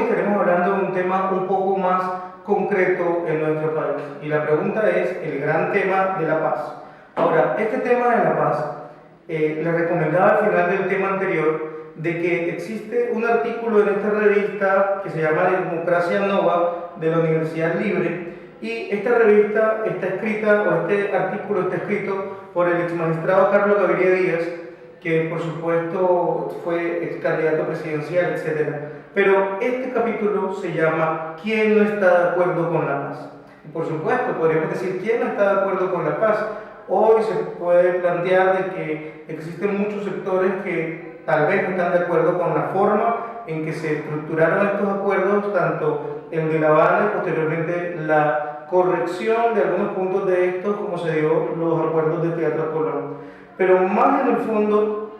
Estaremos hablando de un tema un poco más concreto en nuestro país y la pregunta es el gran tema de la paz. Ahora, este tema de la paz, les recomendaba al final del tema anterior de que existe un artículo en esta revista que se llama Democracia Nova de la Universidad Libre, y esta revista está escrita, o este artículo está escrito por el exmagistrado Carlos Gaviria Díaz, que por supuesto fue ex candidato presidencial, etc. Pero este capítulo se llama ¿Quién no está de acuerdo con la paz? Y por supuesto, podríamos decir ¿quién no está de acuerdo con la paz? Hoy se puede plantear de que existen muchos sectores que tal vez no están de acuerdo con la forma en que se estructuraron estos acuerdos, tanto el de La Habana y posteriormente la corrección de algunos puntos de estos, como se dio los acuerdos de Teatro Colón. Pero más en el fondo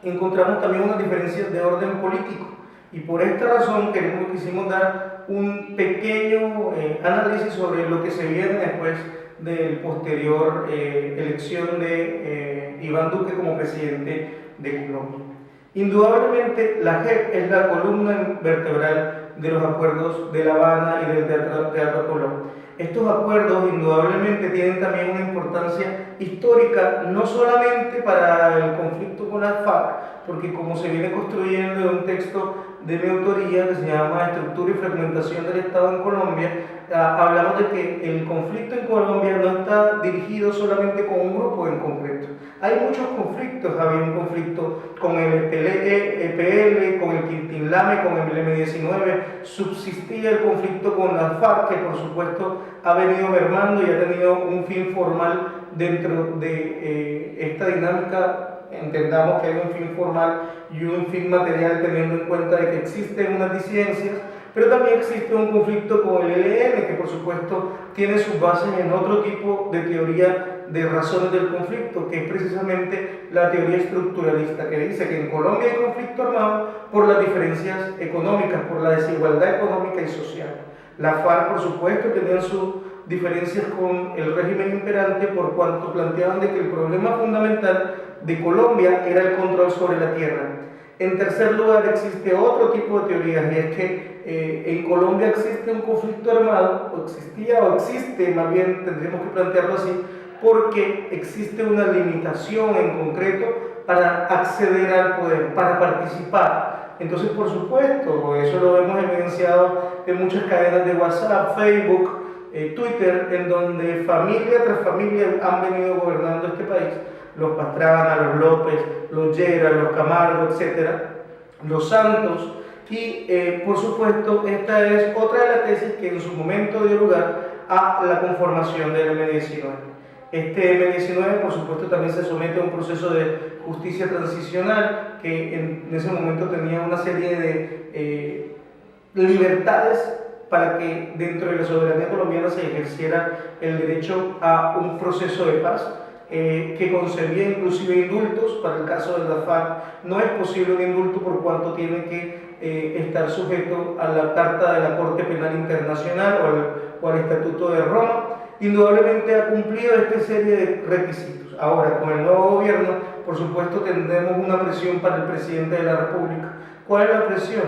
encontramos también unas diferencias de orden político, y por esta razón quisimos dar un pequeño análisis sobre lo que se viene después de la posterior elección de Iván Duque como presidente de Colombia. Indudablemente la JEP es la columna vertebral de los acuerdos de La Habana y del Teatro Colón. Estos acuerdos indudablemente tienen también una importancia histórica, no solamente para el conflicto con las FARC, porque como se viene construyendo en un texto de mi autoría que se llama Estructura y Fragmentación del Estado en Colombia, hablamos de que el conflicto en Colombia no está dirigido solamente con un grupo en concreto. Hay muchos conflictos, había un conflicto con el EPL, con el Quintín-Lame, con el M-19, subsistía el conflicto con las FARC, que por supuesto ha venido mermando y ha tenido un fin formal dentro de esta dinámica. Entendamos que hay un fin formal y un fin material, teniendo en cuenta de que existen unas disidencias, pero también existe un conflicto con el ELN, que por supuesto tiene sus bases en otro tipo de teoría de razones del conflicto, que es precisamente la teoría estructuralista, que dice que en Colombia hay conflicto armado por las diferencias económicas, por la desigualdad económica y social. La FARC, por supuesto, tenían sus diferencias con el régimen imperante, por cuanto planteaban de que el problema fundamental de Colombia era el control sobre la tierra. En tercer lugar, existe otro tipo de teorías, y es que en Colombia existe un conflicto armado, o existía o existe, más bien tendríamos que plantearlo así, porque existe una limitación en concreto para acceder al poder, para participar. Entonces, por supuesto, eso lo hemos evidenciado en muchas cadenas de WhatsApp, Facebook, Twitter, en donde familia tras familia han venido gobernando este país. Los Pastrana, los López, los Llera, los Camargo, etc., los Santos, y por supuesto esta es otra de las tesis que en su momento dio lugar a la conformación del M-19. Este M-19 por supuesto también se somete a un proceso de justicia transicional que en ese momento tenía una serie de libertades para que dentro de la soberanía colombiana se ejerciera el derecho a un proceso de paz, que concebía inclusive indultos. Para el caso de la FARC no es posible un indulto por cuanto tiene que estar sujeto a la Carta de la Corte Penal Internacional o al Estatuto de Roma. Indudablemente ha cumplido esta serie de requisitos. Ahora, con el nuevo gobierno, por supuesto, tendremos una presión para el presidente de la República. ¿Cuál es la presión?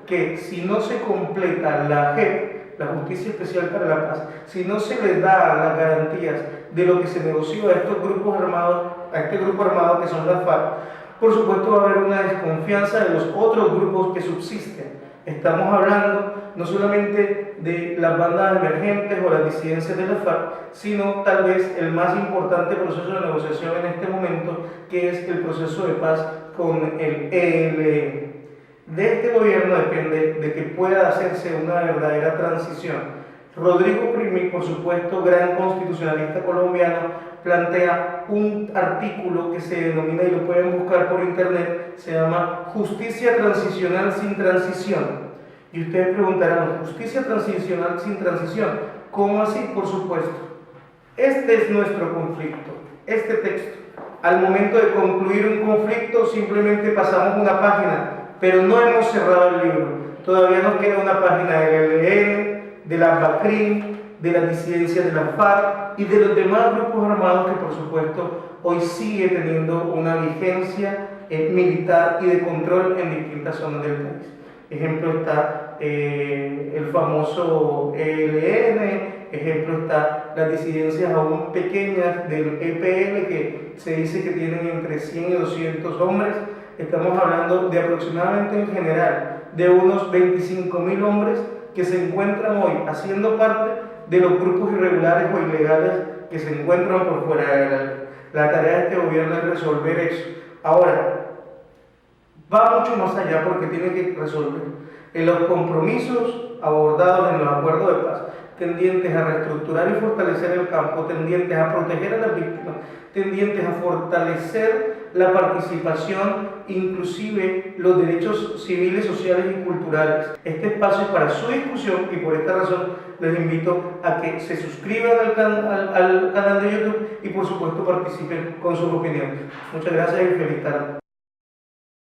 Que si no se completa la JEP, la Justicia Especial para la Paz, si no se le da las garantías de lo que se negoció a estos grupos armados, a este grupo armado que son las FARC, por supuesto va a haber una desconfianza de los otros grupos que subsisten. Estamos hablando no solamente de las bandas emergentes o las disidencias de la FARC, sino tal vez el más importante proceso de negociación en este momento, que es el proceso de paz con el ELN. De este gobierno depende de que pueda hacerse una verdadera transición. Rodrigo Primi, por supuesto, gran constitucionalista colombiano, plantea un artículo que se denomina, y lo pueden buscar por internet, se llama Justicia Transicional sin Transición. Y ustedes preguntarán, ¿justicia transicional sin transición? ¿Cómo así? Por supuesto. Este es nuestro conflicto, este texto. Al momento de concluir un conflicto simplemente pasamos una página, pero no hemos cerrado el libro. Todavía nos queda una página del ELN, de la BACRIM, de las disidencias de la FARC y de los demás grupos armados que por supuesto hoy sigue teniendo una vigencia militar y de control en distintas zonas del país. Ejemplo está está el famoso ELN, ejemplo está las disidencias aún pequeñas del EPL, que se dice que tienen entre 100 y 200 hombres. Estamos hablando de aproximadamente en general de unos 25.000 hombres que se encuentran hoy haciendo parte de los grupos irregulares o ilegales que se encuentran por fuera de la ley. La tarea de este gobierno es resolver eso. Ahora, va mucho más allá porque tiene que resolver en los compromisos abordados en los acuerdos de paz, tendientes a reestructurar y fortalecer el campo, tendientes a proteger a las víctimas, tendientes a fortalecer la participación, inclusive los derechos civiles, sociales y culturales. Este espacio es para su discusión y por esta razón les invito a que se suscriban al canal de YouTube y por supuesto participen con sus opiniones. Muchas gracias y feliz tarde.